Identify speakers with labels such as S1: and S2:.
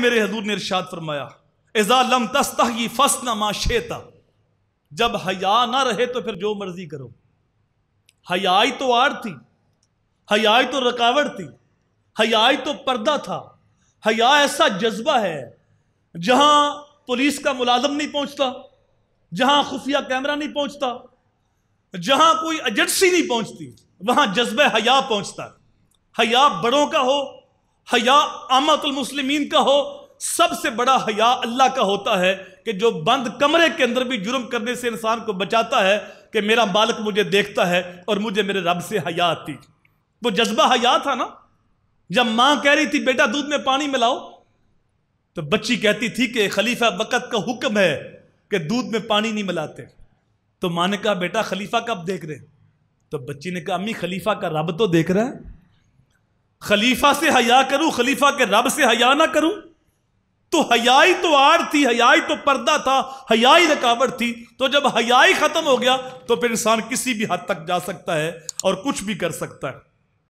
S1: मेरे हजूर ने इरशाद फरमाया, इज़ा लम तस्तही फस्ना मा शेता, जब हया ना रहे तो फिर जो मर्जी करो। हयाई तो आड़ थी, हयाई तो रुकावट थी, हयाई तो पर्दा था। हया ऐसा जज्बा है जहां पुलिस का मुलाजम नहीं पहुंचता, जहां खुफिया कैमरा नहीं पहुंचता, जहां कोई एजेंसी नहीं पहुंचती, वहां जज्बा हया पहुंचता है। हया बड़ों का हो, हया आमतुल मुस्लिमीन का हो, सबसे बड़ा हया अल्लाह का होता है कि जो बंद कमरे के अंदर भी जुर्म करने से इंसान को बचाता है कि मेरा मालिक मुझे देखता है और मुझे मेरे रब से हया आती। वो जज्बा हया था ना। जब मां कह रही थी बेटा दूध में पानी मिलाओ, तो बच्ची कहती थी कि खलीफा वक़्त का हुक्म है कि दूध में पानी नहीं मिलाते। तो मां ने कहा बेटा खलीफा कब देख रहे? तो बच्ची ने कहा अम्मी खलीफा का रब तो देख रहा है। खलीफा से हया करूं, खलीफा के रब से हया ना करूं? तो हयाई तो आड़ थी, हयाई तो पर्दा था, हयाई रुकावट थी। तो जब हयाई खत्म हो गया तो फिर इंसान किसी भी हद तक जा सकता है और कुछ भी कर सकता है।